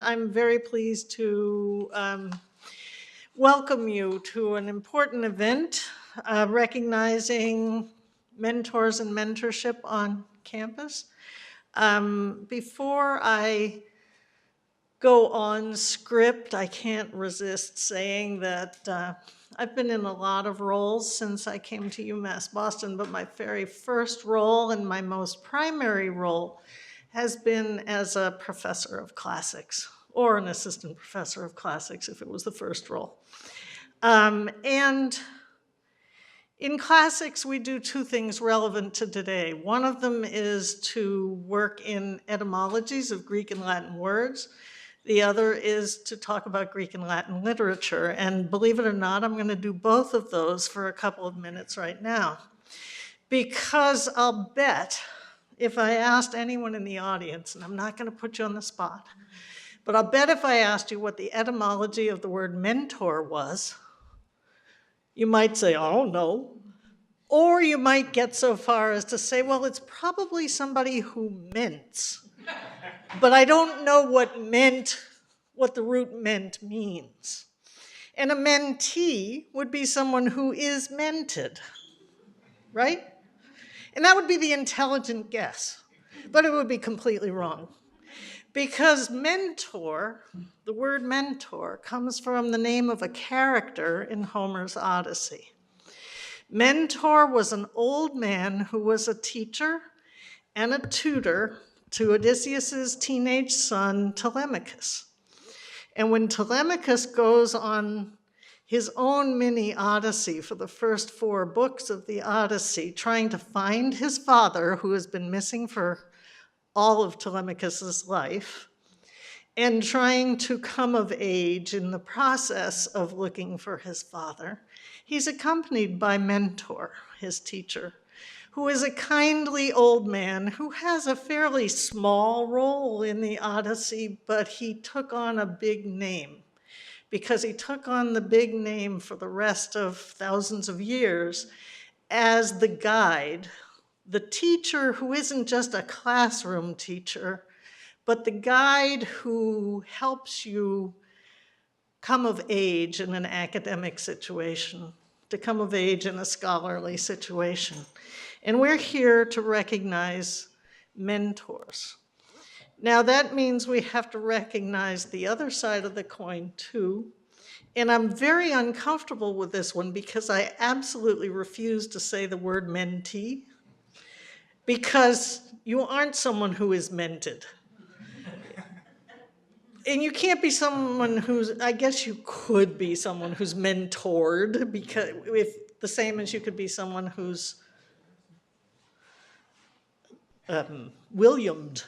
I'm very pleased to welcome you to an important event recognizing mentors and mentorship on campus. Before I go on script, I can't resist saying that I've been in a lot of roles since I came to UMass Boston, but my very first role and my most primary role has been as a professor of classics, or an assistant professor of classics if it was the first role. And in classics, we do two things relevant to today. One of them is to work in etymologies of Greek and Latin words. The other is to talk about Greek and Latin literature. And believe it or not, I'm going to do both of those for a couple of minutes right now. Because I'll bet if I asked anyone in the audience, and I'm not going to put you on the spot, but I'll bet if I asked you what the etymology of the word mentor was, you might say, oh, no. Or you might get so far as to say, well, it's probably somebody who mints. But I don't know what the root meant means. And a mentee would be someone who is mented, right? And that would be the intelligent guess, but it would be completely wrong. Because mentor, the word mentor, comes from the name of a character in Homer's Odyssey. Mentor was an old man who was a teacher and a tutor to Odysseus's teenage son, Telemachus. And when Telemachus goes on his own mini Odyssey for the first 4 books of the Odyssey, trying to find his father, who has been missing for all of Telemachus's life, and trying to come of age in the process of looking for his father, he's accompanied by Mentor, his teacher, who is a kindly old man who has a fairly small role in the Odyssey, but he took on a big name. Because he took on the big name for the rest of thousands of years as the guide, the teacher who isn't just a classroom teacher, but the guide who helps you come of age in an academic situation, to come of age in a scholarly situation. And we're here to recognize mentors. Now that means we have to recognize the other side of the coin too. And I'm very uncomfortable with this one because I absolutely refuse to say the word mentee, because you aren't someone who is mented. And you can't be someone who's, I guess you could be someone who's mentored, because if the same as you could be someone who's Williamed,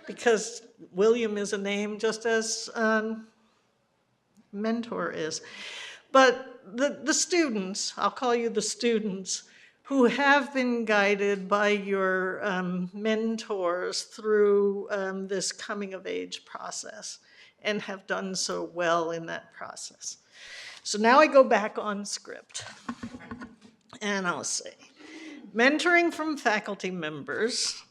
because William is a name just as mentor is. But the students, I'll call you the students, who have been guided by your mentors through this coming of age process and have done so well in that process. So now I go back on script and I'll say, mentoring from faculty members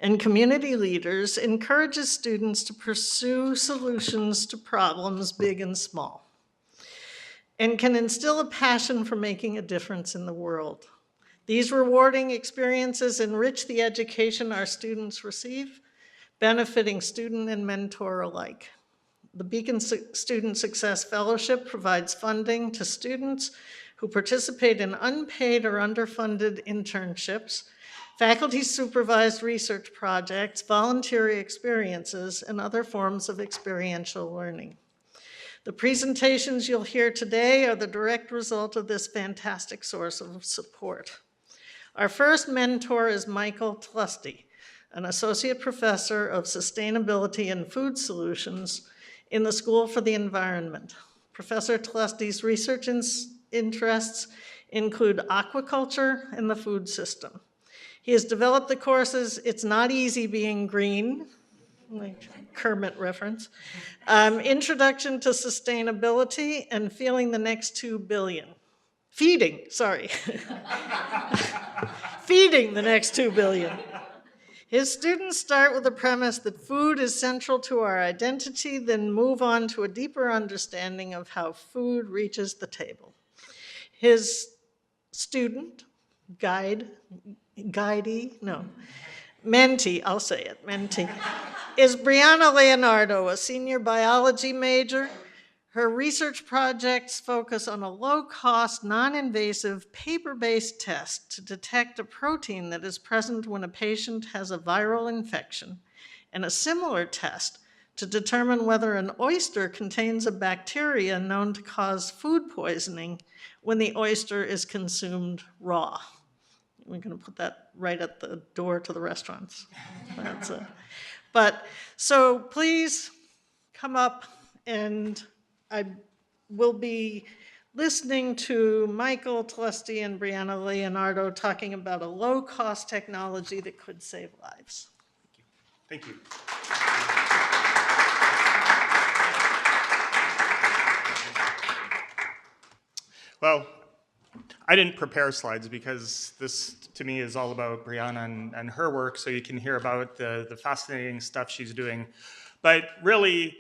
and community leaders encourages students to pursue solutions to problems big and small, and can instill a passion for making a difference in the world. These rewarding experiences enrich the education our students receive, benefiting student and mentor alike. The Beacon Student Success Fellowship provides funding to students who participate in unpaid or underfunded internships, faculty-supervised research projects, voluntary experiences, and other forms of experiential learning. The presentations you'll hear today are the direct result of this fantastic source of support. Our first mentor is Michael Tlusty, an associate professor of sustainability and food solutions in the School for the Environment. Professor Tlusty's research interests include aquaculture and the food system. He has developed the courses It's Not Easy Being Green, like Kermit reference, Introduction to Sustainability, and Feeding the Next 2 Billion. Feeding the Next 2 Billion. His students start with the premise that food is central to our identity, then move on to a deeper understanding of how food reaches the table. His student, mentee, I'll say it, mentee, is Brianna Leonardo, a senior biology major. Her research projects focus on a low-cost, non-invasive, paper-based test to detect a protein that is present when a patient has a viral infection, and a similar test to determine whether an oyster contains a bacteria known to cause food poisoning when the oyster is consumed raw. We're going to put that right at the door to the restaurants. That's it. But so please come up, and I will be listening to Michael Telesti and Brianna Leonardo talking about a low-cost technology that could save lives. Thank you. Well, I didn't prepare slides because this, to me, is all about Brianna and her work, so you can hear about the fascinating stuff she's doing. But really,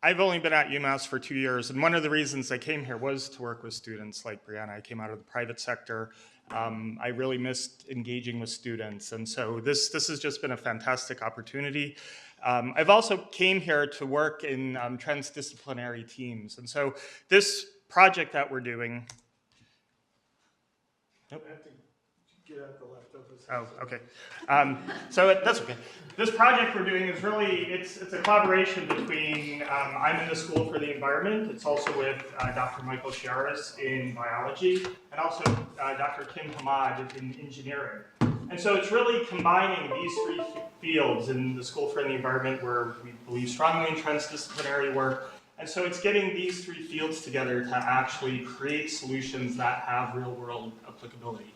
I've only been at UMass for 2 years, and one of the reasons I came here was to work with students like Brianna. I came out of the private sector. I really missed engaging with students, and so this has just been a fantastic opportunity. I've also came here to work in transdisciplinary teams, and so this project that we're doing. Nope. Get out the leftovers. Oh, okay. That's okay. This project we're doing is really, it's a collaboration between, I'm in the School for the Environment. It's also with Dr. Michael Chiaris in biology, and also Dr. Kim Hamad in engineering. And so it's really combining these three fields in the School for the Environment, where we believe strongly in transdisciplinary work. And so it's getting these three fields together to actually create solutions that have real-world applicability.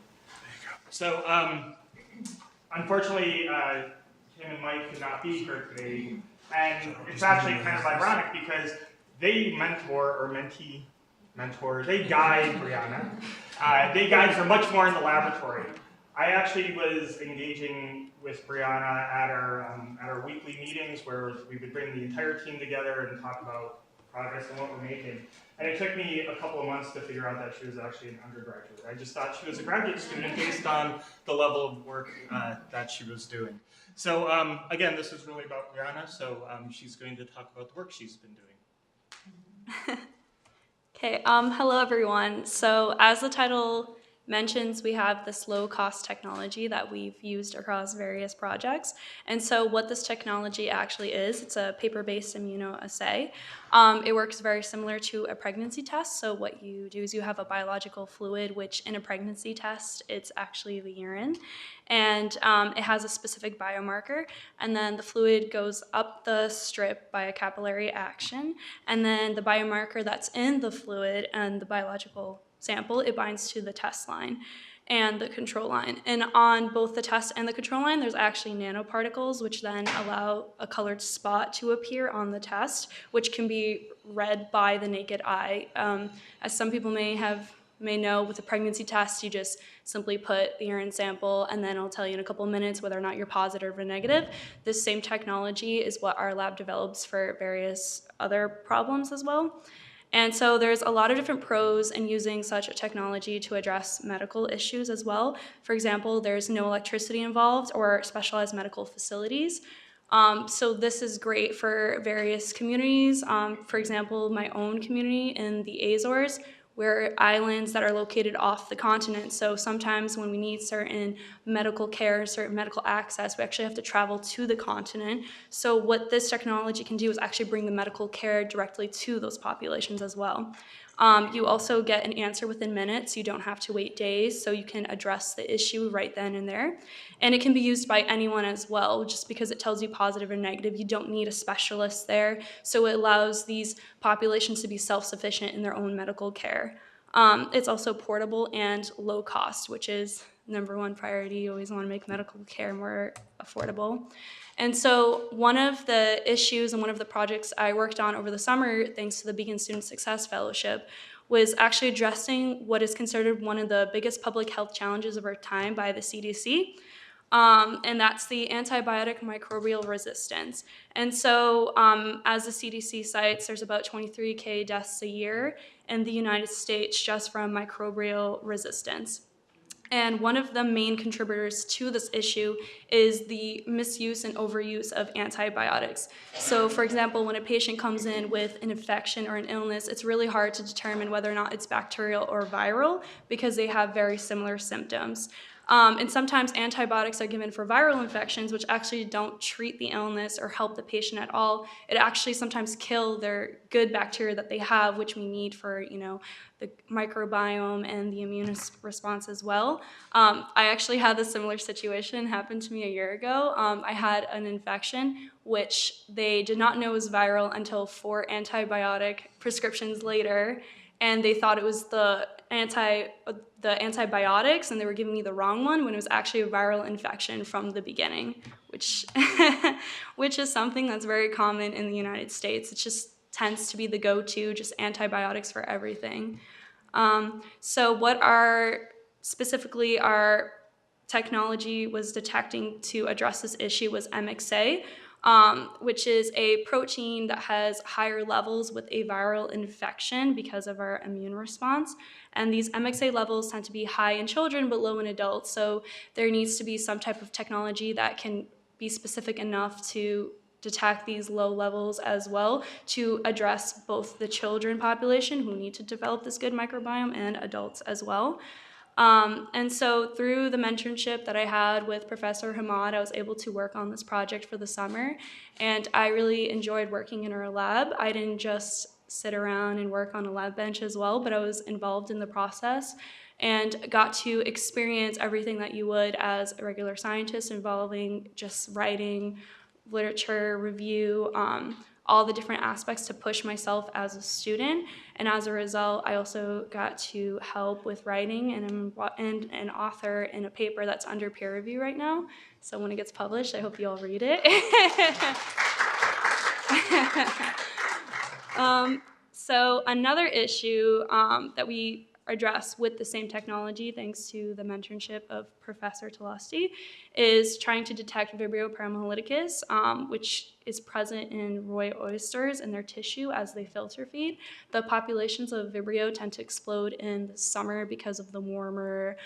So, unfortunately, Kim and Mike could not be here today, and it's actually kind of ironic because they they guide Brianna. They guide her much more in the laboratory. I actually was engaging with Brianna at our weekly meetings where we would bring the entire team together and talk about progress and what we're making. And it took me a couple of months to figure out that she was actually an undergraduate. I just thought she was a graduate student based on the level of work that she was doing. So again, this is really about Brianna, so she's going to talk about the work she's been doing. Okay, hello everyone. So as the title mentions, we have this low-cost technology that we've used across various projects. And so what this technology actually is, it's a paper-based immunoassay. It works very similar to a pregnancy test. So what you do is you have a biological fluid, which in a pregnancy test, it's actually the urine. And it has a specific biomarker. And then the fluid goes up the strip by a capillary action. And then the biomarker that's in the fluid and the biological sample, it binds to the test line and the control line. And on both the test and the control line, there's actually nanoparticles, which then allow a colored spot to appear on the test, which can be read by the naked eye. As some people may know, with a pregnancy test, you just simply put the urine sample, and then it'll tell you in a couple of minutes whether or not you're positive or negative. This same technology is what our lab develops for various other problems as well. And so there's a lot of different pros in using such a technology to address medical issues as well. For example, there's no electricity involved or specialized medical facilities. So this is great for various communities. For example, my own community in the Azores, we're islands that are located off the continent. So sometimes when we need certain medical care, certain medical access, we actually have to travel to the continent. So what this technology can do is actually bring the medical care directly to those populations as well. You also get an answer within minutes. You don't have to wait days, so you can address the issue right then and there. And it can be used by anyone as well. Just because it tells you positive or negative, you don't need a specialist there. So it allows these populations to be self-sufficient in their own medical care. It's also portable and low cost, which is #1 priority. You always want to make medical care more affordable. And so one of the issues and one of the projects I worked on over the summer, thanks to the Beacon Student Success Fellowship, was actually addressing what is considered one of the biggest public health challenges of our time by the CDC. and that's the antibiotic microbial resistance. And so, as the CDC cites, there's about 23K deaths a year in the United States just from microbial resistance. And one of the main contributors to this issue is the misuse and overuse of antibiotics. So, for example, when a patient comes in with an infection or an illness, it's really hard to determine whether or not it's bacterial or viral because they have very similar symptoms. And sometimes antibiotics are given for viral infections, which actually don't treat the illness or help the patient at all. It actually sometimes kill their good bacteria that they have, which we need for, the microbiome and the immune response as well. I actually had a similar situation happen to me a year ago. I had an infection which they did not know was viral until 4 antibiotic prescriptions later, and they thought it was the antibiotics, and they were giving me the wrong one when it was actually a viral infection from the beginning, which which is something that's very common in the United States. It just tends to be the go-to, just antibiotics for everything. So what specifically our technology was detecting to address this issue was MXA, which is a protein that has higher levels with a viral infection because of our immune response. And these MXA levels tend to be high in children but low in adults. So there needs to be some type of technology that can be specific enough to detect these low levels as well to address both the children population who need to develop this good microbiome and adults as well. And so through the mentorship that I had with Professor Hamad, I was able to work on this project for the summer, and I really enjoyed working in her lab. I didn't just sit around and work on a lab bench as well, but I was involved in the process and got to experience everything that you would as a regular scientist, involving just writing, literature review, all the different aspects to push myself as a student. And as a result, I also got to help with writing, and I'm an author in a paper that's under peer review right now. So when it gets published, I hope you all read it. So another issue that we address with the same technology, thanks to the mentorship of Professor Talasti, is trying to detect Vibrio paramolyticus, which is present in roy oysters in their tissue as they filter feed. The populations of Vibrio tend to explode in the summer because of the warmer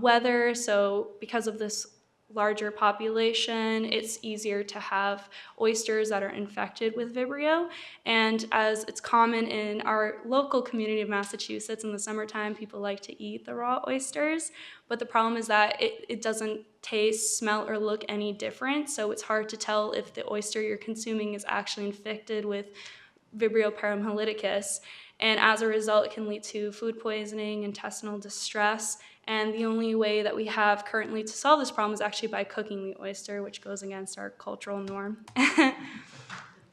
weather. So because of this larger population, it's easier to have oysters that are infected with Vibrio. And as it's common in our local community of Massachusetts, in the summertime, people like to eat the raw oysters. But the problem is that it doesn't taste, smell, or look any different. So it's hard to tell if the oyster you're consuming is actually infected with Vibrio paramolyticus. And as a result, it can lead to food poisoning, intestinal distress. And the only way that we have currently to solve this problem is actually by cooking the oyster, which goes against our cultural norm.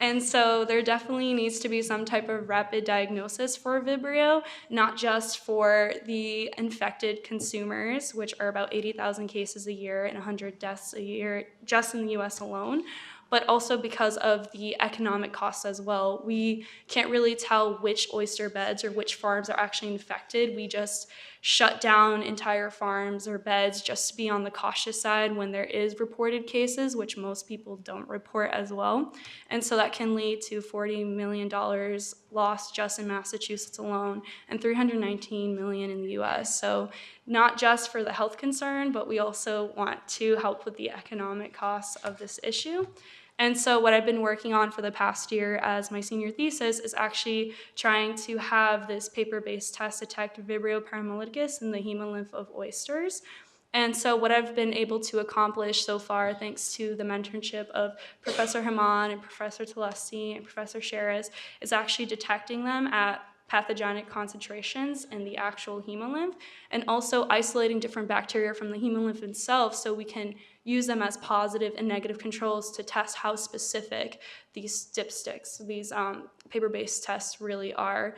And so there definitely needs to be some type of rapid diagnosis for Vibrio, not just for the infected consumers, which are about 80,000 cases a year and 100 deaths a year just in the US alone, but also because of the economic costs as well. We can't really tell which oyster beds or which farms are actually infected. We just shut down entire farms or beds just to be on the cautious side when there is reported cases, which most people don't report as well. And so that can lead to $40 million lost just in Massachusetts alone and $319 million in the US. So not just for the health concern, but we also want to help with the economic costs of this issue. And so what I've been working on for the past year as my senior thesis is actually trying to have this paper-based test detect Vibrio paramolyticus in the hemolymph of oysters. And so what I've been able to accomplish so far, thanks to the mentorship of Professor Haman and Professor Talasti and Professor Sheres, is actually detecting them at pathogenic concentrations in the actual hemolymph, and also isolating different bacteria from the hemolymph itself so we can use them as positive and negative controls to test how specific these dipsticks, these paper-based tests really are.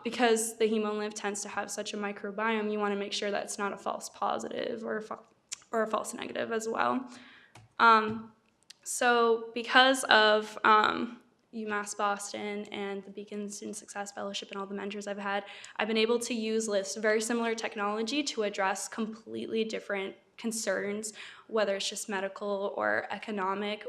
Because the hemolymph tends to have such a microbiome, you want to make sure that it's not a false positive or a false negative as well. So because of UMass Boston and the Beacon Student Success Fellowship and all the mentors I've had, I've been able to use this very similar technology to address completely different concerns, whether it's just medical or economic,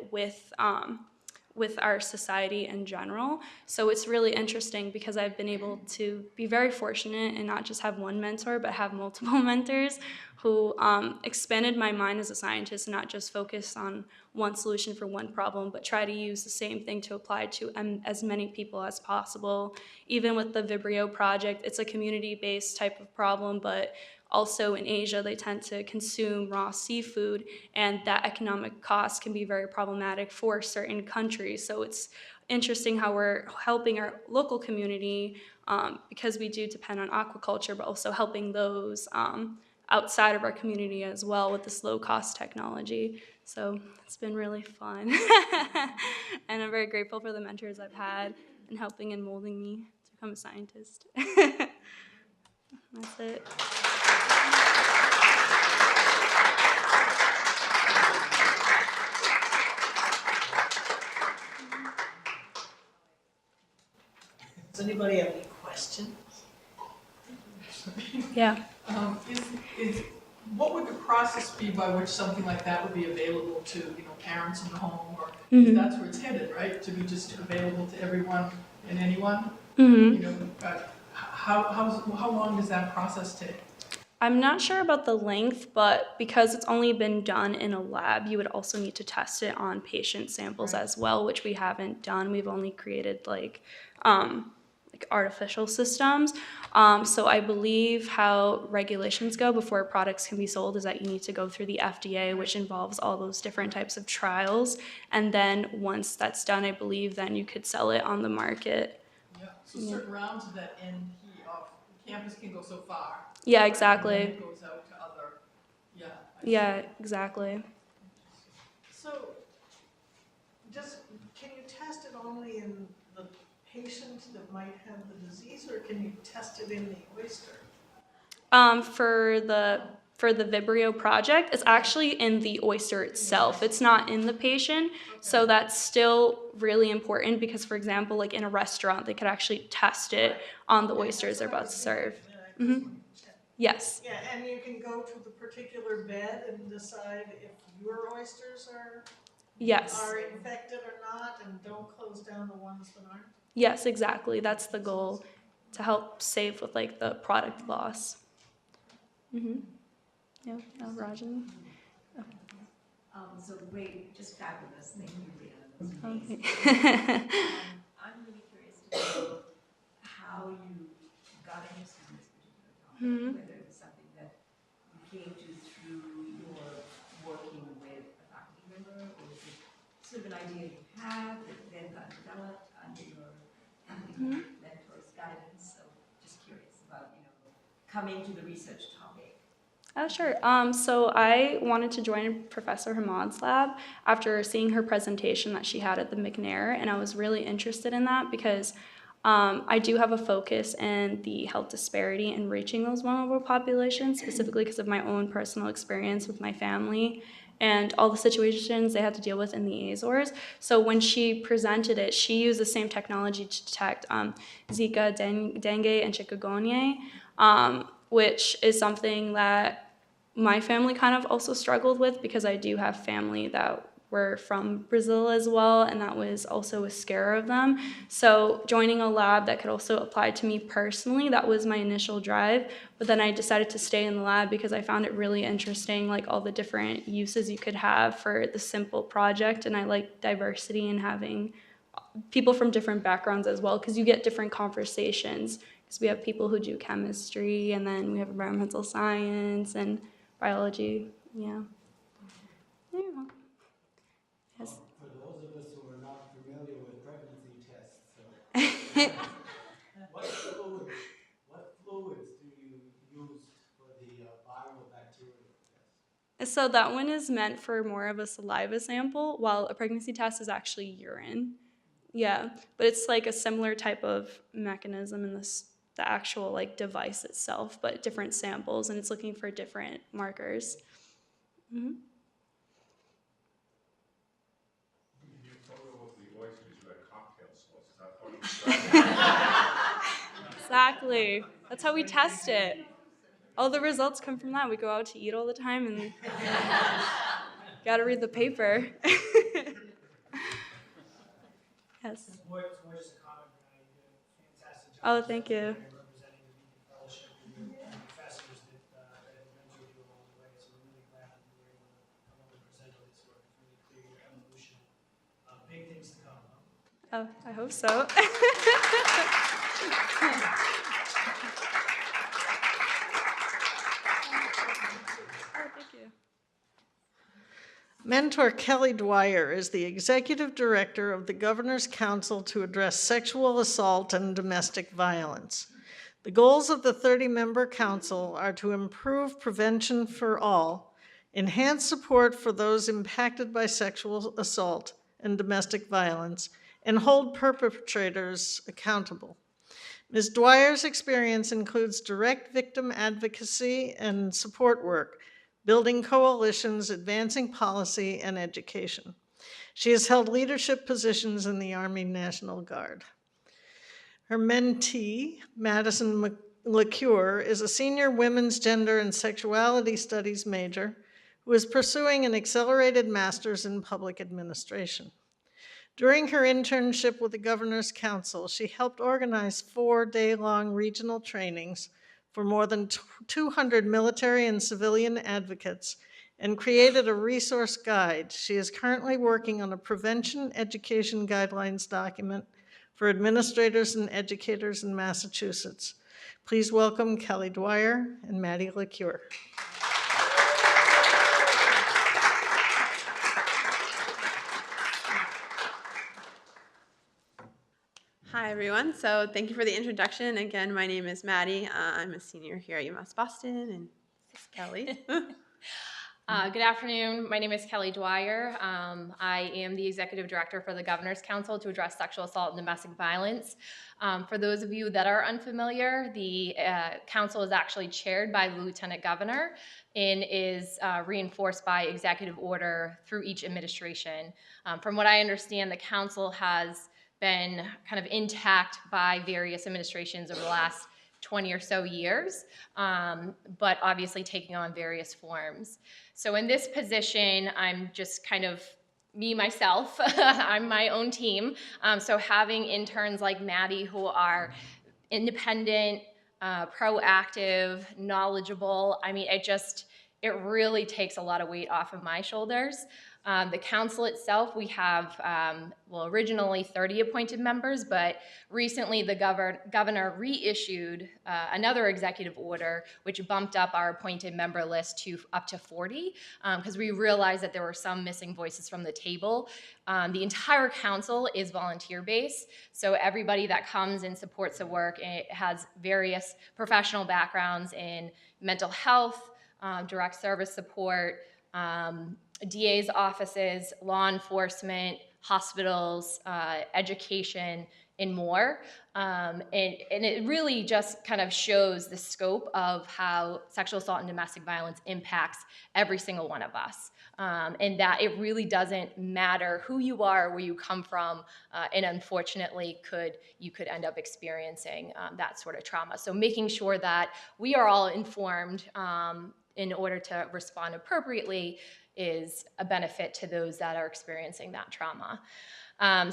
with our society in general. So it's really interesting because I've been able to be very fortunate and not just have one mentor, but have multiple mentors who expanded my mind as a scientist and not just focus on one solution for one problem, but try to use the same thing to apply to as many people as possible. Even with the Vibrio project, it's a community-based type of problem, but also in Asia, they tend to consume raw seafood, and that economic cost can be very problematic for certain countries. So it's interesting how we're helping our local community because we do depend on aquaculture, but also helping those outside of our community as well with this low-cost technology. So it's been really fun. And I'm very grateful for the mentors I've had in helping and molding me to become a scientist. That's it. Does anybody have any questions? Yeah. What would the process be by which something like that would be available to, parents in the home, or Mhm. if that's where it's headed, right? To be just available to everyone and anyone? Mm-hmm. How long does that process take? I'm not sure about the length, but because it's only been done in a lab, you would also need to test it on patient samples Right. as well, which we haven't done. We've only created like artificial systems. So I believe how regulations go before products can be sold is that you need to go through the FDA, which involves all those different types of trials. And then once that's done, I believe then you could sell it on the market. Yeah, so certain rounds of that campus can go so far. Yeah, right? exactly. And then it goes out to other, I see. Yeah, exactly. So, can you test it only in the patient that might have the disease, or can you test it in the oyster? For the Vibrio project, it's actually in the oyster itself. It's not in the patient. So that's still really important because, for example, like in a restaurant, they could actually test it on the oysters they're about to serve. Mhm. Yes. Yeah, and you can go to the particular bed and decide if your oysters Yes. are infected or not, and don't close down the ones that aren't. Yes, exactly. That's the goal, to help save with like the product loss. Mhm. Yeah, Rajan. So great, just fabulous. Thank you, Leah. That's amazing. Okay. I'm really curious to know how you got interested in this particular topic, Mhm. whether it was something that you came to through your working with a faculty member, or is it sort of an idea you had that then got developed under your mentor's guidance? So just curious about, coming to the research topic. Oh, sure. So I wanted to join Professor Hamad's lab after seeing her presentation that she had at the McNair, and I was really interested in that because I do have a focus in the health disparity and reaching those vulnerable populations, specifically because of my own personal experience with my family and all the situations they had to deal with in the Azores. So when she presented it, she used the same technology to detect Zika, dengue, and chikungunya, which is something that my family kind of also struggled with because I do have family that were from Brazil as well, and that was also a scare of them. So joining a lab that could also apply to me personally, that was my initial drive. But then I decided to stay in the lab because I found it really interesting, like all the different uses you could have for the simple project, and I like diversity and having people from different backgrounds as well, because you get different conversations. Because we have people who do chemistry, and then we have environmental science and biology. Yeah. Yeah. Yes. For those of us who are not familiar with pregnancy tests, what fluids do you use for the viral bacterial test? So that one is meant for more of a saliva sample, while a pregnancy test is actually urine. Yeah, but it's like a similar type of mechanism in the actual like device itself, but different samples, and it's looking for different markers. Mm-hmm. You photo of the oysters, you had cocktail sauce. Is that part of the Exactly. That's how we test it. all the results come from that. We go out to eat all the time and got to read the paper. Yes. It's more just a comment, Brianna. You did a fantastic job. Oh, thank you. Representing the Beacon Fellowship and your professors that have mentored you along the way. So we're really glad that you were able to come up and present on this work. It's really clear your evolution. Big things to come. Huh? Oh, I hope so. Oh, thank you. Mentor Kelly Dwyer is the Executive Director of the Governor's Council to address sexual assault and domestic violence. The goals of the 30-member council are to improve prevention for all, enhance support for those impacted by sexual assault and domestic violence, and hold perpetrators accountable. Ms. Dwyer's experience includes direct victim advocacy and support work, building coalitions, advancing policy, and education. She has held leadership positions in the Army National Guard. Her mentee, Madison LaCure, is a senior women's gender and sexuality studies major who is pursuing an accelerated master's in public administration. During her internship with the Governor's Council, she helped organize 4 day-long regional trainings for more than 200 military and civilian advocates and created a resource guide. She is currently working on a prevention education guidelines document for administrators and educators in Massachusetts. Please welcome Kelly Dwyer and Maddie LaCure. Hi, everyone. So thank you for the introduction. Again, my name is Maddie. I'm a senior here at UMass Boston, and this is Kelly. Good afternoon. My name is Kelly Dwyer. I am the Executive Director for the Governor's Council to address sexual assault and domestic violence. For those of you that are unfamiliar, the council is actually chaired by the Lieutenant Governor and is reinforced by executive order through each administration. From what I understand, the council has been kind of intact by various administrations over the last 20 or so years, but obviously taking on various forms. So in this position, I'm just kind of me, myself. I'm my own team. So having interns like Maddie who are independent, proactive, knowledgeable, I mean, it really takes a lot of weight off of my shoulders. The council itself, we have, originally 30 appointed members, but recently the governor reissued another executive order, which bumped up our appointed member list to up to 40, because we realized that there were some missing voices from the table. The entire council is volunteer-based, so everybody that comes and supports the work, it has various professional backgrounds in mental health, direct service support, DA's offices, law enforcement, hospitals, education, and more. And it really just kind of shows the scope of how sexual assault and domestic violence impacts every single one of us. And that it really doesn't matter who you are, where you come from, and unfortunately you could end up experiencing that sort of trauma. So making sure that we are all informed in order to respond appropriately is a benefit to those that are experiencing that trauma.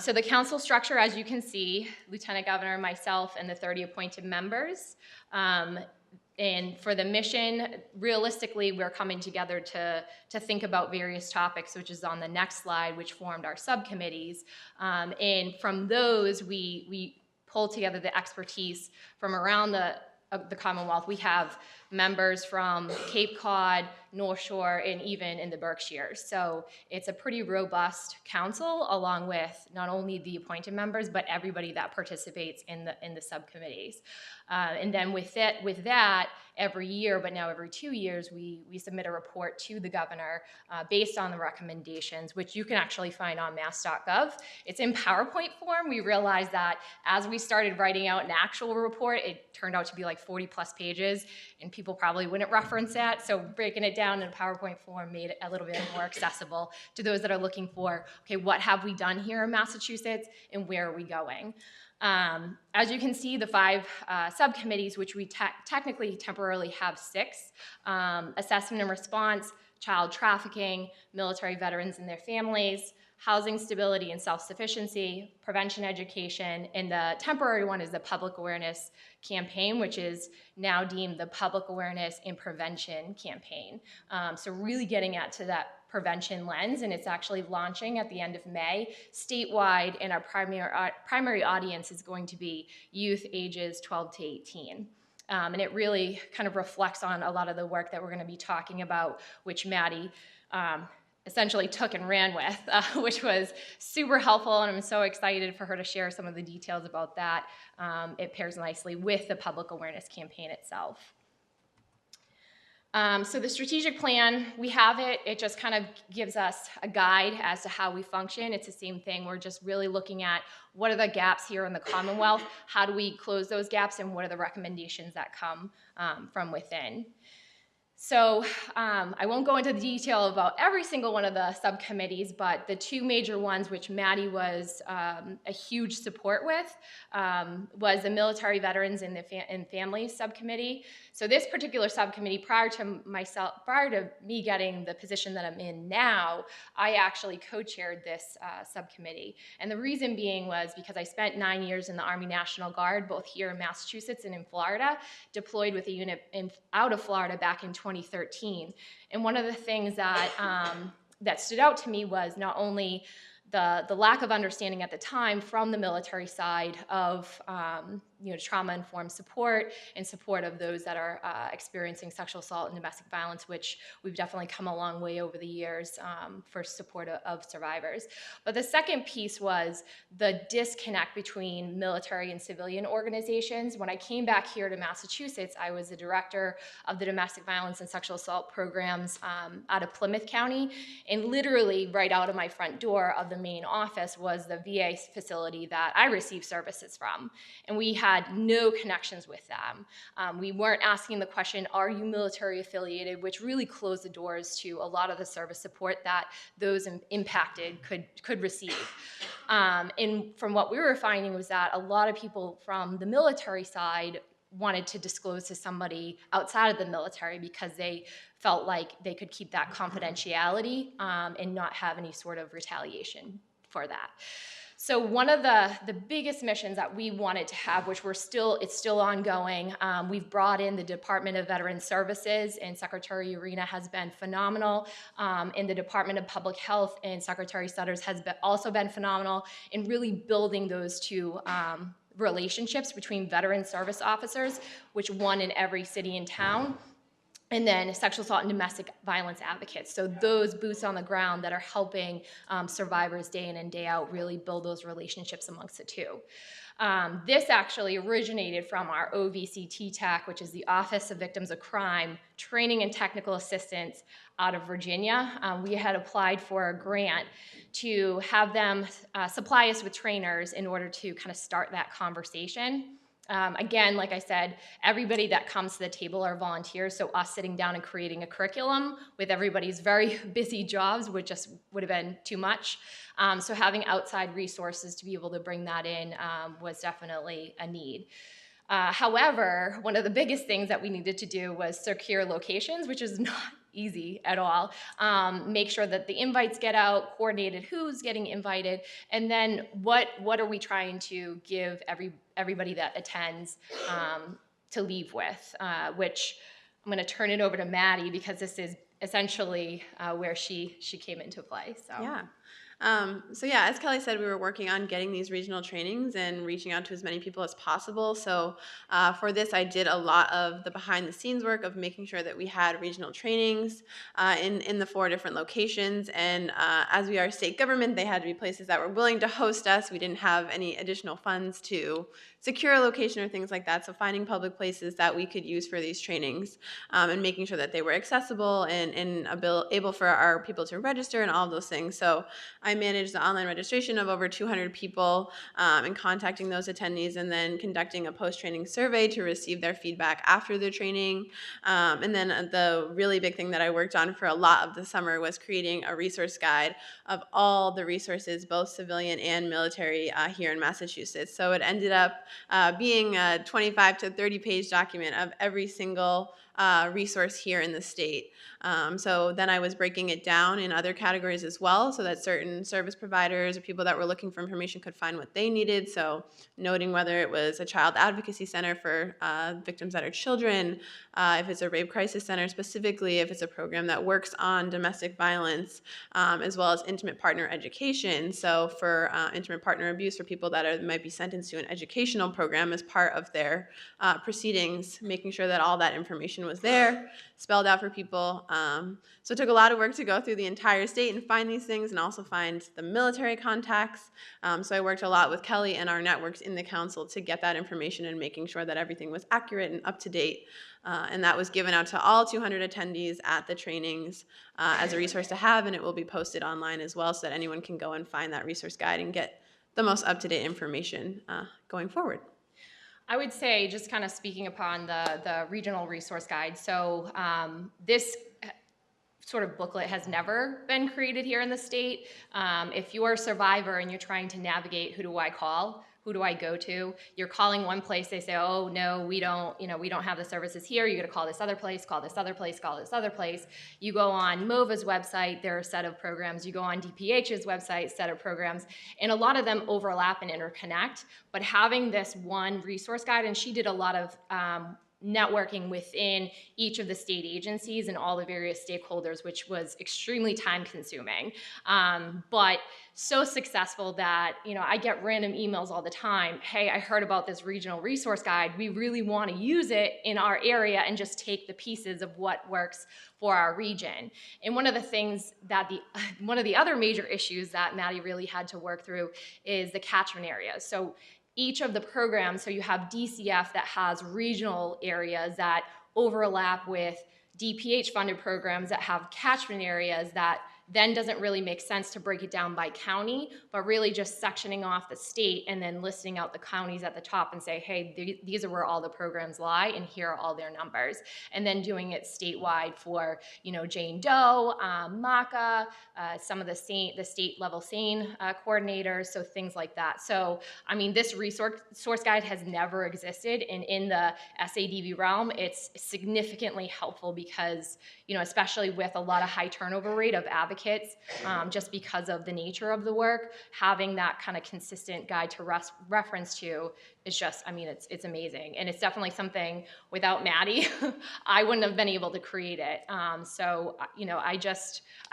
So the council structure, as you can see, Lieutenant Governor, myself, and the 30 appointed members. And for the mission, realistically, we're coming together to think about various topics, which is on the next slide, which formed our subcommittees. And from those, we pulled together the expertise from around the Commonwealth. We have members from Cape Cod, North Shore, and even in the Berkshires. So it's a pretty robust council, along with not only the appointed members, but everybody that participates in the subcommittees. And then with that, every year, but now every 2 years, we submit a report to the governor based on the recommendations, which you can actually find on mass.gov. It's in PowerPoint form. We realized that as we started writing out an actual report, it turned out to be like 40 plus pages, and people probably wouldn't reference that. So breaking it down in PowerPoint form made it a little bit more accessible to those that are looking for, okay, what have we done here in Massachusetts and where are we going? As you can see, the 5 subcommittees, which we technically temporarily have 6, assessment and response, child trafficking, military veterans and their families, housing stability and self-sufficiency, prevention education, and the temporary one is the public awareness campaign, which is now deemed the public awareness and prevention campaign. So really getting at to that prevention lens, and it's actually launching at the end of May statewide, and our primary audience is going to be youth ages 12 to 18. And it really kind of reflects on a lot of the work that we're going to be talking about, which Maddie essentially took and ran with, which was super helpful, and I'm so excited for her to share some of the details about that. It pairs nicely with the public awareness campaign itself. So the strategic plan, we have it. It just kind of gives us a guide as to how we function. It's the same thing. We're just really looking at what are the gaps here in the Commonwealth, how do we close those gaps, and what are the recommendations that come from within. So I won't go into the detail about every single one of the subcommittees, but the 2 major ones, which Maddie was a huge support with, was the Military Veterans and Families Subcommittee. So this particular subcommittee, prior to me getting the position that I'm in now, I actually co-chaired this subcommittee. And the reason being was because I spent 9 years in the Army National Guard, both here in Massachusetts and in Florida, deployed with a unit out of Florida back in 2013. And one of the things that that stood out to me was not only the lack of understanding at the time from the military side of trauma-informed support and support of those that are experiencing sexual assault and domestic violence, which we've definitely come a long way over the years for support of survivors. But the second piece was the disconnect between military and civilian organizations. When I came back here to Massachusetts, I was the director of the domestic violence and sexual assault programs out of Plymouth County, and literally right out of my front door of the main office was the VA facility that I received services from. And we had no connections with them. We weren't asking the question, are you military affiliated, which really closed the doors to a lot of the service support that those impacted could receive. And from what we were finding was that a lot of people from the military side wanted to disclose to somebody outside of the military because they felt like they could keep that confidentiality and not have any sort of retaliation for that. So one of the biggest missions that we wanted to have, which it's still ongoing, we've brought in the Department of Veteran Services, and Secretary Arena has been phenomenal, and the Department of Public Health and Secretary Sutters has also been phenomenal in really building those 2 relationships between veteran service officers, which one in every city and town, and then sexual assault and domestic violence advocates. So those boots on the ground that are helping survivors day in and day out really build those relationships amongst the 2. This actually originated from our OVC TAC, which is the Office of Victims of Crime, Training and Technical Assistance out of Virginia. We had applied for a grant to have them supply us with trainers in order to kind of start that conversation. Again, like I said, everybody that comes to the table are volunteers, so us sitting down and creating a curriculum with everybody's very busy jobs would have been too much. So having outside resources to be able to bring that in was definitely a need. However, one of the biggest things that we needed to do was secure locations, which is not easy at all. Make sure that the invites get out, coordinated who's getting invited, and then what are we trying to give everybody that attends to leave with, which I'm going to turn it over to Maddie because this is essentially where she came into play. So. Yeah. As Kelly said, we were working on getting these regional trainings and reaching out to as many people as possible. So for this, I did a lot of the behind the scenes work of making sure that we had regional trainings in the 4 different locations. And as we are state government, they had to be places that were willing to host us. We didn't have any additional funds to secure a location or things like that. So finding public places that we could use for these trainings and making sure that they were accessible and able for our people to register and all of those things. So I managed the online registration of over 200 people and contacting those attendees and then conducting a post-training survey to receive their feedback after the training. And then the really big thing that I worked on for a lot of the summer was creating a resource guide of all the resources, both civilian and military, here in Massachusetts. So it ended up being a 25 to 30 page document of every single resource here in the state. So then I was breaking it down in other categories as well so that certain service providers or people that were looking for information could find what they needed. So noting whether it was a child advocacy center for victims that are children, if it's a rape crisis center specifically, if it's a program that works on domestic violence, as well as intimate partner education. So for intimate partner abuse, for people that might be sentenced to an educational program as part of their proceedings, making sure that all that information was there, spelled out for people. So it took a lot of work to go through the entire state and find these things and also find the military contacts. So I worked a lot with Kelly and our networks in the council to get that information and making sure that everything was accurate and up to date. And that was given out to all 200 attendees at the trainings as a resource to have, and it will be posted online as well so that anyone can go and find that resource guide and get the most up-to-date information going forward. I would say, just kind of speaking upon the regional resource guide, so this sort of booklet has never been created here in the state. If you're a survivor and you're trying to navigate who do I call, who do I go to, you're calling one place, they say, oh no, we don't have the services here, you gotta call this other place, call this other place, call this other place. You go on MOVA's website, there are a set of programs. You go on DPH's website, set of programs, and a lot of them overlap and interconnect, but having this one resource guide, and she did a lot of networking within each of the state agencies and all the various stakeholders, which was extremely time consuming, but so successful that, I get random emails all the time. Hey, I heard about this regional resource guide. We really want to use it in our area and just take the pieces of what works for our region. And one of the other major issues that Maddie really had to work through is the catchment areas. So each of the programs, so you have DCF that has regional areas that overlap with DPH funded programs that have catchment areas that then doesn't really make sense to break it down by county, but really just sectioning off the state and then listing out the counties at the top and say, hey, these are where all the programs lie and here are all their numbers. And then doing it statewide for, Jane Doe, MACA, some of the state level SANE coordinators, so things like that. So, this resource guide has never existed, and in the SADV realm, it's significantly helpful because, especially with a lot of high turnover rate of advocates, just because of the nature of the work, having that kind of consistent guide to reference to is just, it's amazing. And it's definitely something without Maddie, I wouldn't have been able to create it. I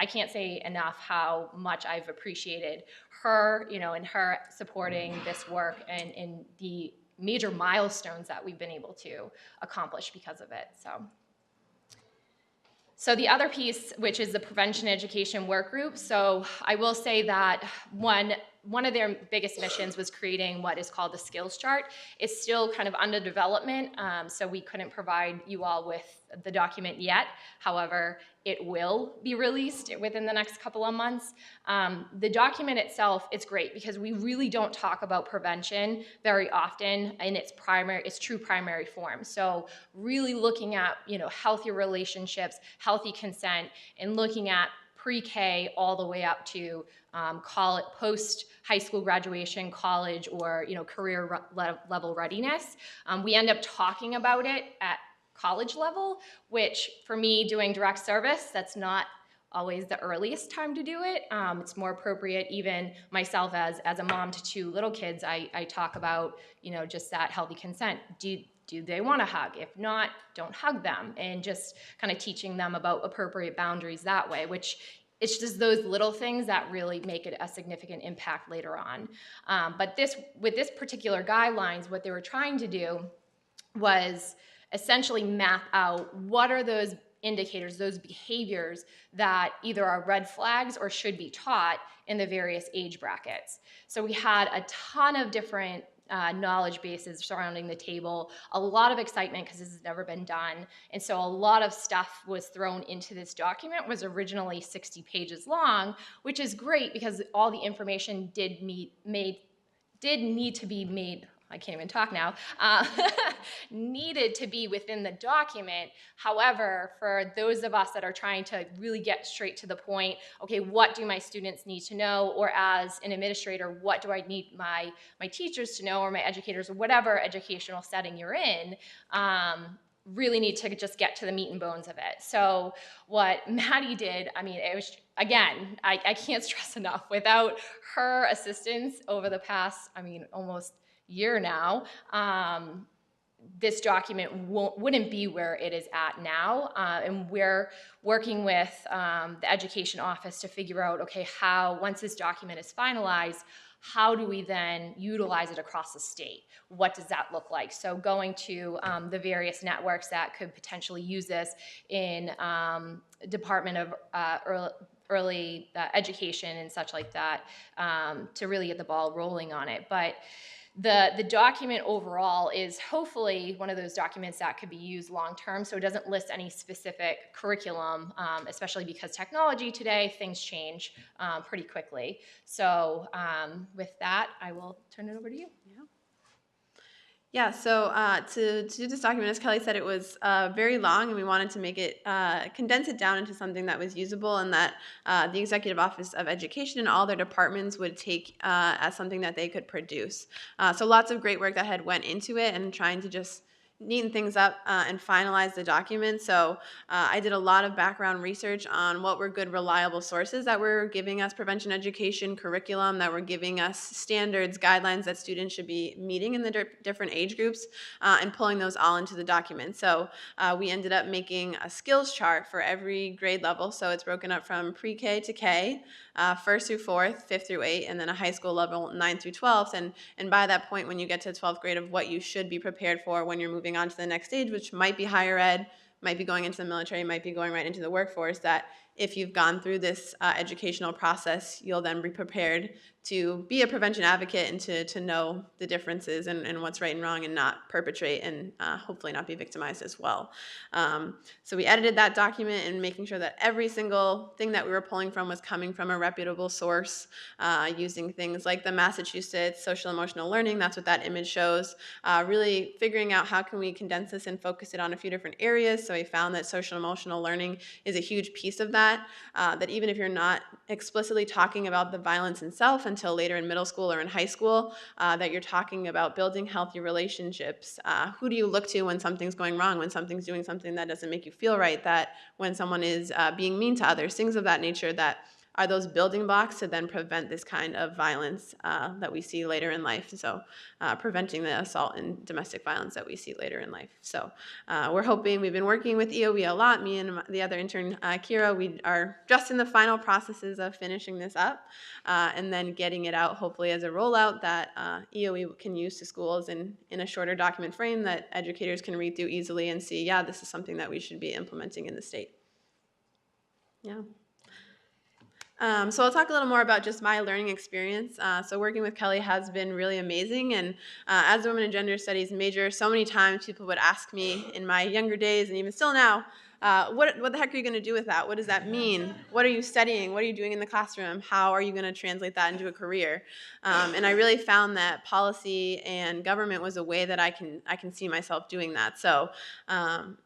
can't say enough how much I've appreciated her, and her supporting this work and the major milestones that we've been able to accomplish because of it, So the other piece, which is the prevention education work group. So I will say that one of their biggest missions was creating what is called the skills chart. It's still kind of under development, so we couldn't provide you all with the document yet. However, it will be released within the next couple of months. The document itself, it's great because we really don't talk about prevention very often in its true primary form. So really looking at, healthy relationships, healthy consent, and looking at pre-K all the way up to post high school graduation, college, or career level readiness. We end up talking about it at college level, which for me, doing direct service, that's not always the earliest time to do it. It's more appropriate, even myself as a mom to 2 little kids, I talk about, just that healthy consent. Do they want to hug? If not, don't hug them. And just kind of teaching them about appropriate boundaries that way, which it's just those little things that really make it a significant impact later on. But with this particular guidelines, what they were trying to do was essentially map out what are those indicators, those behaviors that either are red flags or should be taught in the various age brackets. So we had a ton of different knowledge bases surrounding the table, a lot of excitement because this has never been done. And so a lot of stuff was thrown into this document, was originally 60 pages long, which is great because all the information did need to be made, I can't even talk now, needed to be within the document. However, for those of us that are trying to really get straight to the point, okay, what do my students need to know? Or as an administrator, what do I need my teachers to know, or my educators, or whatever educational setting you're in, really need to just get to the meat and bones of it. So what Maddie did, I mean, it was, again, I can't stress enough, without her assistance over the past, I mean, almost year now, this document wouldn't be where it is at now. And we're working with the education office to figure out, okay, how, once this document is finalized, how do we then utilize it across the state? What does that look like? So going to the various networks that could potentially use this in Department of early education and such like that, to really get the ball rolling on it. But the document overall is hopefully one of those documents that could be used long term, so it doesn't list any specific curriculum, especially because technology today, things change pretty quickly. So with that, I will turn it over to you. Yeah, so to do this document, as Kelly said, it was very long, and we wanted to make it, condense it down into something that was usable, and that the Executive Office of Education and all their departments would take as something that they could produce. So lots of great work that had went into it, and trying to just neaten things up and finalize the document. So I did a lot of background research on what were good, reliable sources that were giving us prevention education curriculum, that were giving us standards, guidelines that students should be meeting in the different age groups, and pulling those all into the document. So we ended up making a skills chart for every grade level. So it's broken up from pre-K to K, 1st through 4th, 5th through 8th, and then a high school level 9th through 12th. And by that point, when you get to 12th grade, of what you should be prepared for when you're moving on to the next stage, which might be higher ed, might be going into the military, might be going right into the workforce, that if you've gone through this educational process, you'll then be prepared to be a prevention advocate and to know the differences and what's right and wrong, and not perpetrate, and hopefully not be victimized as well. So we edited that document, and making sure that every single thing that we were pulling from was coming from a reputable source, using things like the Massachusetts Social Emotional Learning, that's what that image shows, really figuring out how can we condense this and focus it on a few different areas. So we found that social emotional learning is a huge piece of that, that even if you're not explicitly talking about the violence itself until later in middle school or in high school, that you're talking about building healthy relationships. Who do you look to when something's going wrong, when something's doing something that doesn't make you feel right, that when someone is being mean to others, things of that nature that are those building blocks to then prevent this kind of violence that we see later in life. So preventing the assault and domestic violence that we see later in life. So we're hoping, we've been working with EOE a lot, me and the other intern, Kira, we are just in the final processes of finishing this up and then getting it out hopefully as a rollout that EOE can use to schools in a shorter document frame that educators can read through easily and see, yeah, this is something that we should be implementing in the state. Yeah. So I'll talk a little more about just my learning experience. So working with Kelly has been really amazing, and as a women and gender studies major, so many times people would ask me in my younger days, and even still now, what the heck are you going to do with that? What does that mean? What are you studying? What are you doing in the classroom? How are you going to translate that into a career? And I really found that policy and government was a way that I can see myself doing that. So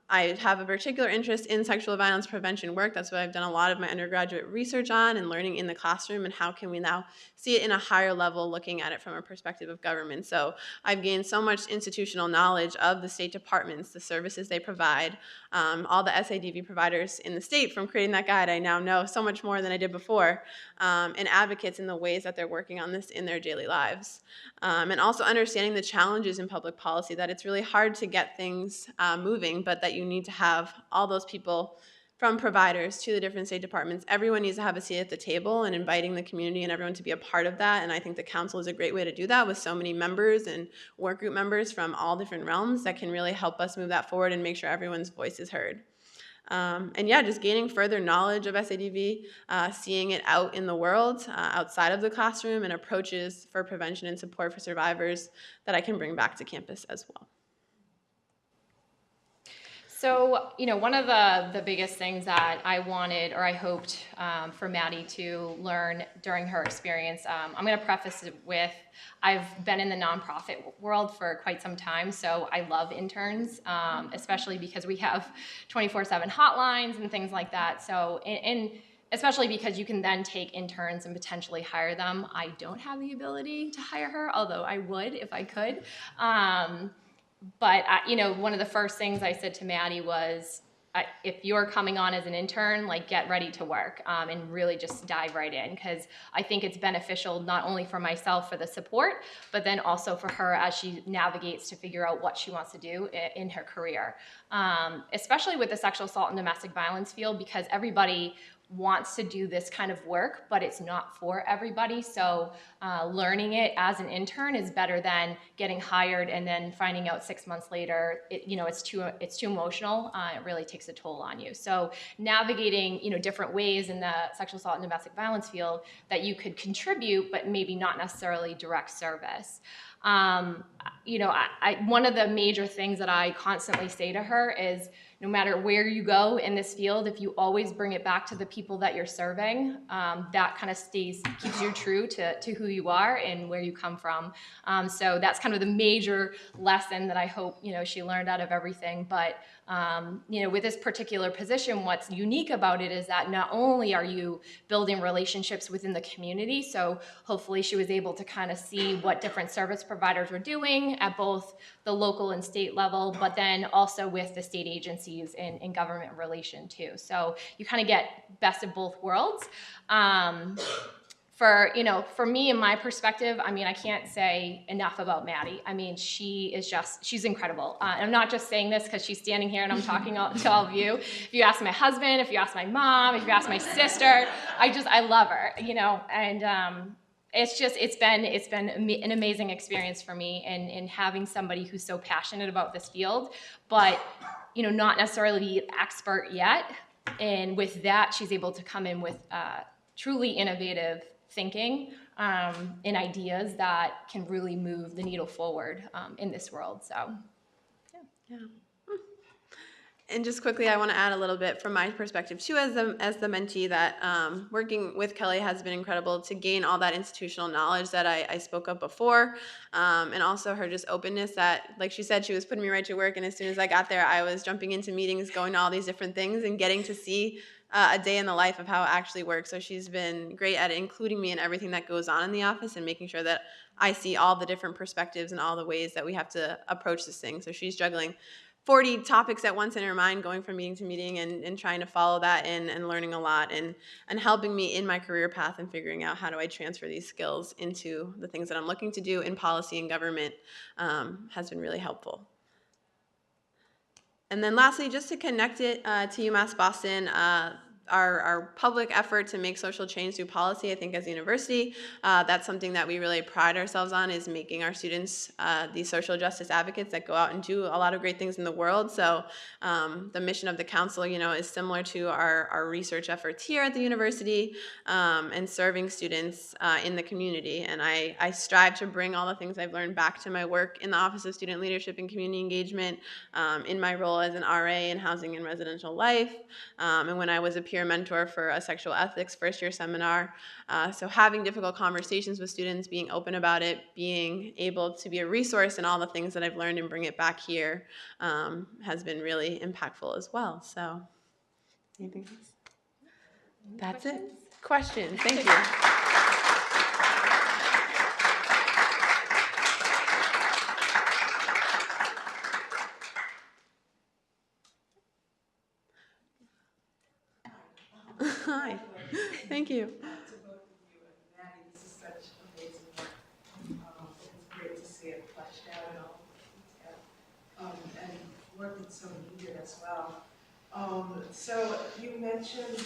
I have a particular interest in sexual violence prevention work. That's what I've done a lot of my undergraduate research on, and learning in the classroom, and how can we now see it in a higher level, looking at it from a perspective of government. So I've gained so much institutional knowledge of the state departments, the services they provide, all the SADV providers in the state. From creating that guide, I now know so much more than I did before, and advocates in the ways that they're working on this in their daily lives. And also understanding the challenges in public policy, that it's really hard to get things moving, but that you need to have all those people, from providers to the different state departments. Everyone needs to have a seat at the table, and inviting the community and everyone to be a part of that. And I think the council is a great way to do that, with so many members and work group members from all different realms that can really help us move that forward and make sure everyone's voice is heard. And yeah, just gaining further knowledge of SADV, seeing it out in the world, outside of the classroom, and approaches for prevention and support for survivors that I can bring back to campus as well. So, one of the biggest things that I wanted or I hoped for Maddie to learn during her experience, I'm going to preface it with, I've been in the nonprofit world for quite some time, so I love interns, especially because we have 24/7 hotlines and things like that. So, and especially because you can then take interns and potentially hire them. I don't have the ability to hire her, although I would if I could. But one of the first things I said to Maddie was, if you're coming on as an intern, like get ready to work and really just dive right in, because I think it's beneficial not only for myself for the support, but then also for her as she navigates to figure out what she wants to do in her career, especially with the sexual assault and domestic violence field, because everybody wants to do this kind of work, but it's not for everybody. So learning it as an intern is better than getting hired and then finding out 6 months later, it's too emotional. It really takes a toll on you. So navigating, different ways in the sexual assault and domestic violence field that you could contribute, but maybe not necessarily direct service. One of the major things that I constantly say to her is, no matter where you go in this field, if you always bring it back to the people that you're serving, that kind of keeps you true to who you are and where you come from. So that's kind of the major lesson that I hope, she learned out of everything. But, with this particular position, what's unique about it is that not only are you building relationships within the community, so hopefully she was able to kind of see what different service providers were doing at both the local and state level, but then also with the state agencies in government relation too. So you kind of get best of both worlds. For me and my perspective, I can't say enough about Maddie. She's incredible. I'm not just saying this because she's standing here and I'm talking to all of you. If you ask my husband, if you ask my mom, if you ask my sister, I love her, and it's been an amazing experience for me in having somebody who's so passionate about this field, but not necessarily the expert yet. And with that, she's able to come in with truly innovative thinking and ideas that can really move the needle forward in this world. So, Yeah. And just quickly, I want to add a little bit from my perspective too, as the mentee, that working with Kelly has been incredible to gain all that institutional knowledge that I spoke of before, and also her just openness that, like she said, she was putting me right to work, and as soon as I got there, I was jumping into meetings, going to all these different things, and getting to see a day in the life of how it actually works. So she's been great at including me in everything that goes on in the office and making sure that I see all the different perspectives and all the ways that we have to approach this thing. So she's juggling 40 topics at once in her mind, going from meeting to meeting and trying to follow that and learning a lot and helping me in my career path and figuring out how do I transfer these skills into the things that I'm looking to do in policy and government has been really helpful. And then lastly, just to connect it to UMass Boston, our public effort to make social change through policy, I think as a university, that's something that we really pride ourselves on, is making our students these social justice advocates that go out and do a lot of great things in the world. So the mission of the council, is similar to our research efforts here at the university and serving students in the community. And I strive to bring all the things I've learned back to my work in the Office of Student Leadership and Community Engagement, in my role as an RA in housing and residential life, and when I was a peer mentor for a sexual ethics first-year seminar. So having difficult conversations with students, being open about it, being able to be a resource in all the things that I've learned and bring it back here has been really impactful as well. So anything else? That's it. Questions? Thank you. Hi. Thank you. To both of you and Maddie, this is such amazing work. It's great to see it fleshed out in all detail, and work that's so needed as well. So you mentioned,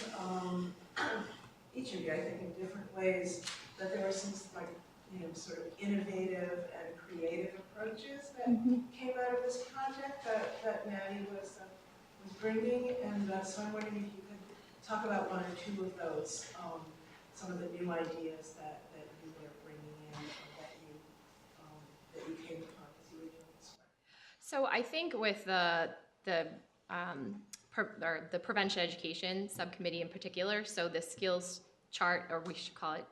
each of you, I think, in different ways, that there were some sort of innovative and creative approaches that came out of this project that Maddie was was bringing, and so I'm wondering if you could talk about one or two of those, some of the new ideas that you were bringing in, or that you came upon as you were doing this work. So I think with the prevention education subcommittee in particular, so the skills chart, or we should call it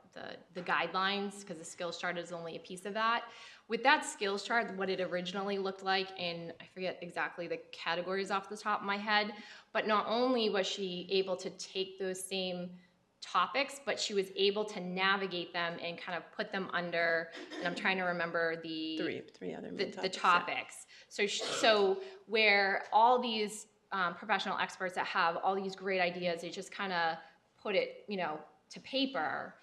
the guidelines, because the skills chart is only a piece of that. With that skills chart, what it originally looked like, and I forget exactly the categories off the top of my head, but not only was she able to take those same topics, but she was able to navigate them and kind of put them under, and I'm trying to remember Three other main the topics. topics. So where all these professional experts that have all these great ideas, they just kind of put it, to paper.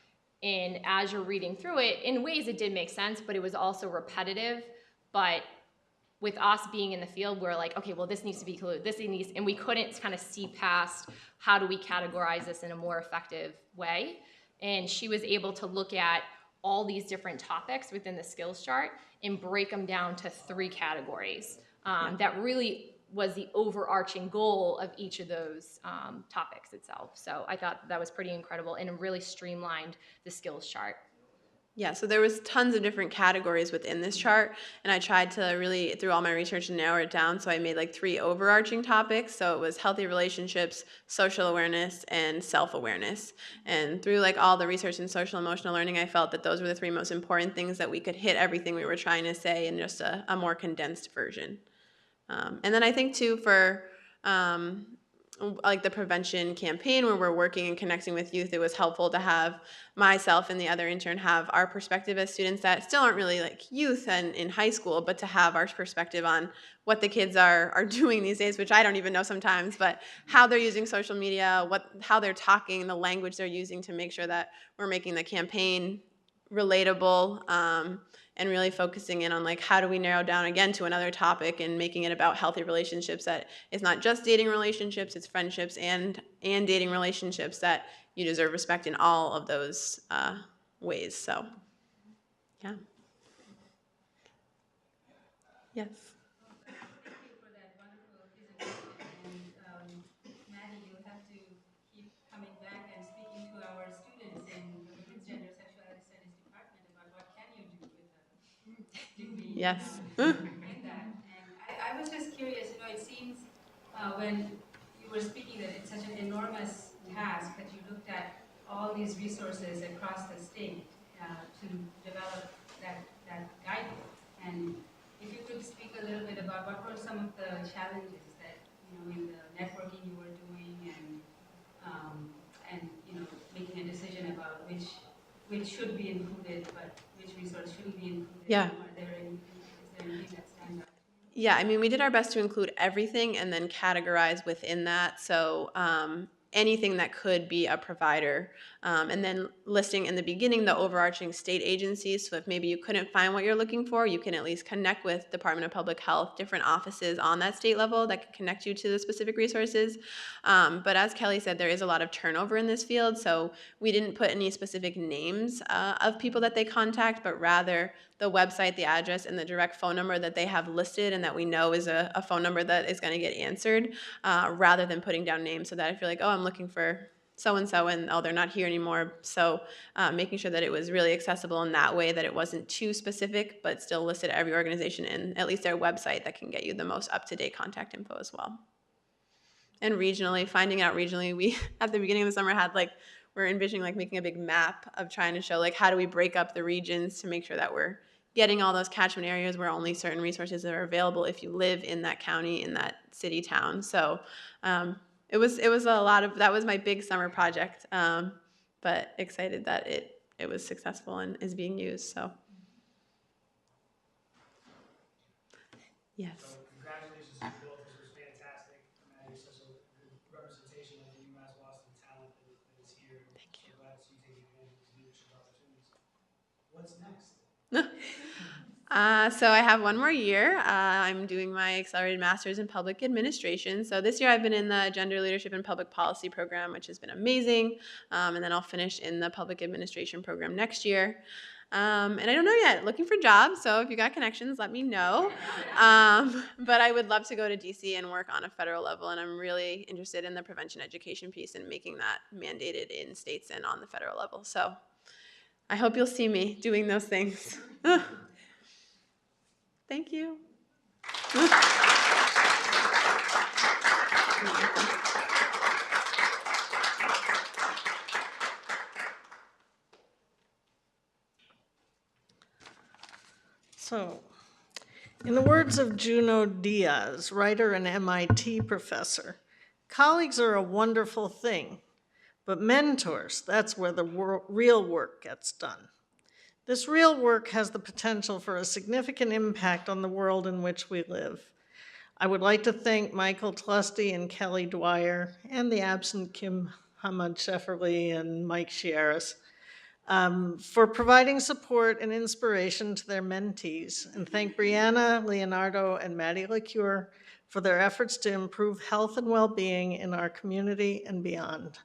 And as you're reading through it, in ways it did make sense, but it was also repetitive. But with us being in the field, we're like, okay, well, this needs to be included, and we couldn't kind of see past how do we categorize this in a more effective way. And she was able to look at all these different topics within the skills chart and break them down to 3 categories. That really was the overarching goal of each of those topics itself. So I thought that was pretty incredible, and it really streamlined the skills chart. Yeah, so there was tons of different categories within this chart, and I tried to really, through all my research, narrow it down. So I made like 3 overarching topics. So it was healthy relationships, social awareness, and self-awareness. And through like all the research in social emotional learning, I felt that those were the 3 most important things that we could hit everything we were trying to say in just a more condensed version. And then I think too for like the prevention campaign where we're working and connecting with youth, it was helpful to have myself and the other intern have our perspective as students that still aren't really like youth and in high school, but to have our perspective on what the kids are doing these days, which I don't even know sometimes, but how they're using social media, how they're talking, the language they're using to make sure that we're making the campaign relatable, and really focusing in on like how do we narrow down again to another topic and making it about healthy relationships, that it's not just dating relationships, it's friendships and dating relationships, that you deserve respect in all of those ways. So yeah. Yes. Thank you for that wonderful presentation. And Maddie, you'll have to keep coming back and speaking to our students in the Women's Gender Sexuality Studies department about what can you do with a degree. Yes. In that. And I was just curious, it seems when you were speaking that it's such an enormous task that you looked at all these resources across the state to develop that guidebook. And if you could speak a little bit about what were some of the challenges that, in the networking you were doing and making a decision about which should be included, but which resource shouldn't be included. Yeah. Is there anything that stands out? Yeah, I mean, we did our best to include everything and then categorize within that. So anything that could be a provider. And then listing in the beginning the overarching state agencies. So if maybe you couldn't find what you're looking for, you can at least connect with Department of Public Health, different offices on that state level that can connect you to the specific resources. But as Kelly said, there is a lot of turnover in this field. So we didn't put any specific names of people that they contact, but rather the website, the address, and the direct phone number that they have listed and that we know is a phone number that is going to get answered, rather than putting down names, so that if you're like, oh, I'm looking for so-and-so and oh, they're not here anymore. So making sure that it was really accessible in that way, that it wasn't too specific, but still listed every organization and at least their website that can get you the most up-to-date contact info as well. And regionally, finding out regionally, we at the beginning of the summer had we're envisioning making a big map of trying to show how do we break up the regions to make sure that we're getting all those catchment areas where only certain resources are available if you live in that county, in that city, town. So it was a lot of, that was my big summer project, but excited that it was successful and is being used. So yes. So congratulations to you both. This was fantastic. Maddie, you're such a good representation of the UMass Boston talent that is here. Thank you. So glad to see you taking advantage of these leadership opportunities. What's next? So I have one more year. I'm doing my accelerated master's in public administration. So this year I've been in the gender leadership and public policy program, which has been amazing. And then I'll finish in the public administration program next year. And I don't know yet, looking for jobs. So if you got connections, let me know. But I would love to go to DC and work on a federal level. And I'm really interested in the prevention education piece and making that mandated in states and on the federal level. So I hope you'll see me doing those things. Thank you. So, in the words of Juno Diaz, writer and MIT professor, colleagues are a wonderful thing, but mentors, that's where the real work gets done. This real work has the potential for a significant impact on the world in which we live. I would like to thank Michael Tlusty and Kelly Dwyer and the absent Kim Hamad Shefferly and Mike Shieris for providing support and inspiration to their mentees, and thank Brianna, Leonardo, and Maddie LaCure for their efforts to improve health and well-being in our community and beyond.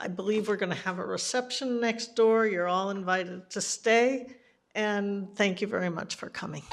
I believe we're going to have a reception next door. You're all invited to stay, and thank you very much for coming.